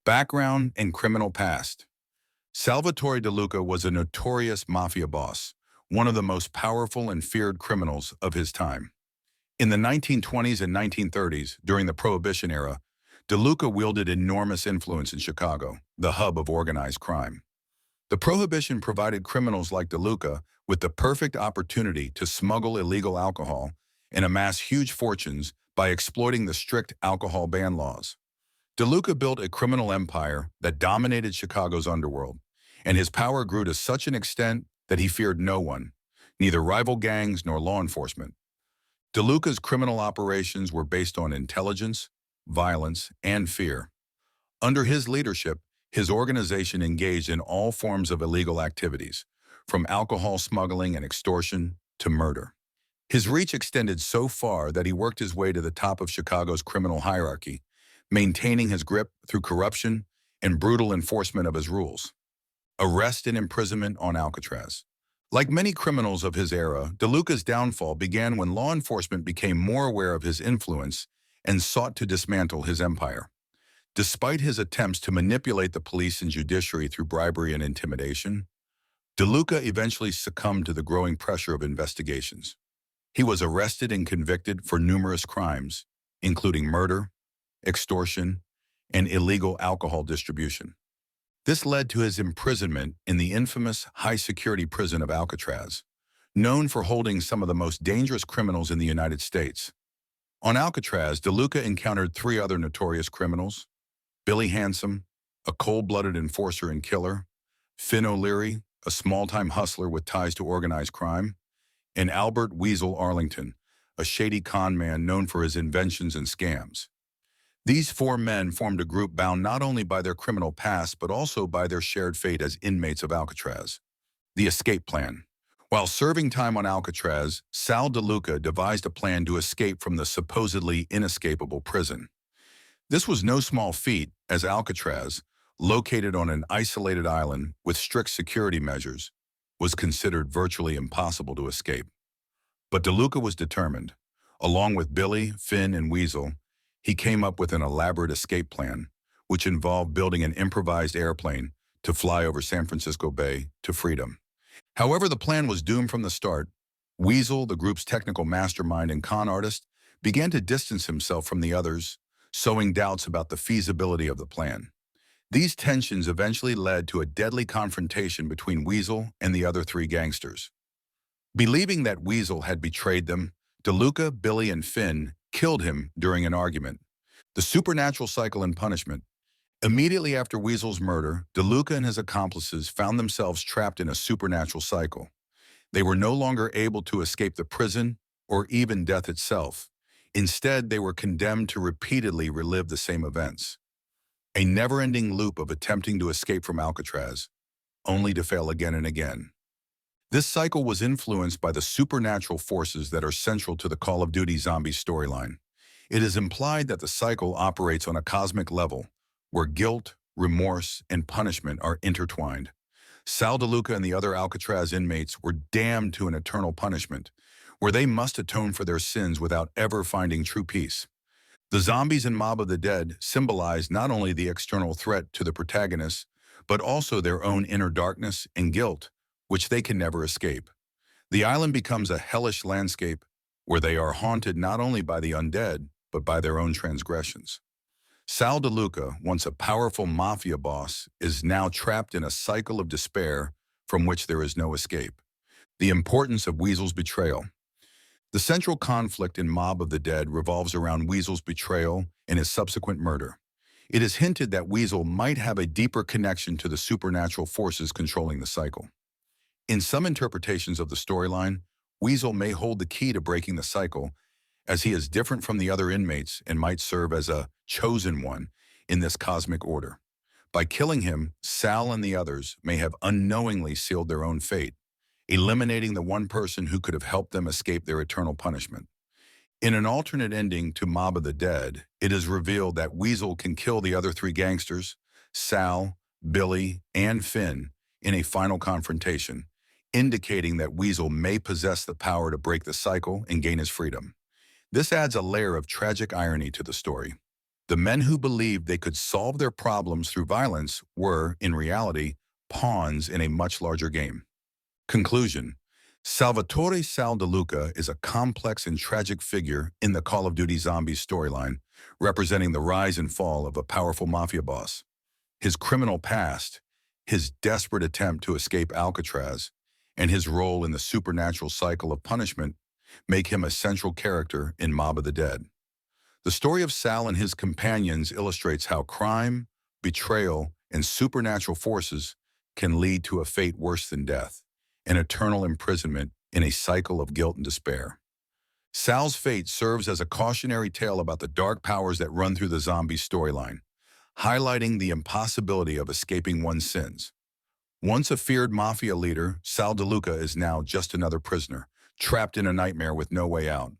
Background and criminal past. Salvatore DeLuca was a notorious mafia boss, one of the most powerful and feared criminals of his time. In the 1920s and 1930s, during the Prohibition era, DeLuca wielded enormous influence in Chicago, the hub of organized crime. The Prohibition provided criminals like DeLuca with the perfect opportunity to smuggle illegal alcohol and amass huge fortunes by exploiting the strict alcohol ban laws. DeLuca built a criminal empire that dominated Chicago's underworld, and his power grew to such an extent that he feared no one, neither rival gangs nor law enforcement. DeLuca's criminal operations were based on intelligence, violence, and fear. Under his leadership, his organization engaged in all forms of illegal activities, from alcohol smuggling and extortion to murder. His reach extended so far that he worked his way to the top of Chicago's criminal hierarchy, maintaining his grip through corruption and brutal enforcement of his rules. Arrest and imprisonment on Alcatraz. Like many criminals of his era, DeLuca's downfall began when law enforcement became more aware of his influence and sought to dismantle his empire. Despite his attempts to manipulate the police and judiciary through bribery and intimidation, DeLuca eventually succumbed to the growing pressure of investigations. He was arrested and convicted for numerous crimes, including murder, extortion, and illegal alcohol distribution. This led to his imprisonment in the infamous high-security prison of Alcatraz, known for holding some of the most dangerous criminals in the United States. On Alcatraz, DeLuca encountered three other notorious criminals: Billy Handsome, a cold-blooded enforcer and killer; Finn O'Leary, a small-time hustler with ties to organized crime; and Albert Weasel Arlington, a shady con man known for his inventions and scams. These four men formed a group bound not only by their criminal past but also by their shared fate as inmates of Alcatraz. The escape plan. While serving time on Alcatraz, Sal Deluca devised a plan to escape from the supposedly inescapable prison. This was no small feat, as Alcatraz, located on an isolated island with strict security measures, was considered virtually impossible to escape. But DeLuca was determined. Along with Billy, Finn, and Weasel, he came up with an elaborate escape plan, which involved building an improvised airplane to fly over San Francisco Bay to freedom. However, the plan was doomed from the start. Weasel, the group's technical mastermind and con artist, began to distance himself from the others, sowing doubts about the feasibility of the plan. These tensions eventually led to a deadly confrontation between Weasel and the other three gangsters. Believing that Weasel had betrayed them, DeLuca, Billy, and Finn killed him during an argument. The supernatural cycle and punishment. Immediately after Weasel's murder, DeLuca and his accomplices found themselves trapped in a supernatural cycle. They were no longer able to escape the prison or even death itself. Instead, they were condemned to repeatedly relive the same events. A never-ending loop of attempting to escape from Alcatraz, only to fail again and again. This cycle was influenced by the supernatural forces that are central to the Call of Duty Zombies storyline. It is implied that the cycle operates on a cosmic level, where guilt, remorse, and punishment are intertwined. Sal DeLuca and the other Alcatraz inmates were damned to an eternal punishment, where they must atone for their sins without ever finding true peace. The zombies and Mob of the Dead symbolize not only the external threat to the protagonists, but also their own inner darkness and guilt, which they can never escape. The island becomes a hellish landscape where they are haunted not only by the undead, but by their own transgressions. Sal DeLuca, once a powerful mafia boss, is now trapped in a cycle of despair from which there is no escape. The importance of Weasel's betrayal. The central conflict in Mob of the Dead revolves around Weasel's betrayal and his subsequent murder. It is hinted that Weasel might have a deeper connection to the supernatural forces controlling the cycle. In some interpretations of the storyline, Weasel may hold the key to breaking the cycle, as he is different from the other inmates and might serve as a chosen one in this cosmic order. By killing him, Sal and the others may have unknowingly sealed their own fate, eliminating the one person who could have helped them escape their eternal punishment. In an alternate ending to Mob of the Dead, it is revealed that Weasel can kill the other three gangsters, Sal, Billy, and Finn, in a final confrontation, indicating that Weasel may possess the power to break the cycle and gain his freedom. This adds a layer of tragic irony to the story. The men who believed they could solve their problems through violence were, in reality, pawns in a much larger game. Conclusion. Salvatore Sal Deluca is a complex and tragic figure in the Call of Duty Zombies storyline, representing the rise and fall of a powerful mafia boss. His criminal past, his desperate attempt to escape Alcatraz, and his role in the supernatural cycle of punishment make him a central character in Mob of the Dead. The story of Sal and his companions illustrates how crime, betrayal, and supernatural forces can lead to a fate worse than death, an eternal imprisonment in a cycle of guilt and despair. Sal's fate serves as a cautionary tale about the dark powers that run through the zombie storyline, highlighting the impossibility of escaping one's sins. Once a feared mafia leader, Sal Deluca is now just another prisoner, trapped in a nightmare with no way out.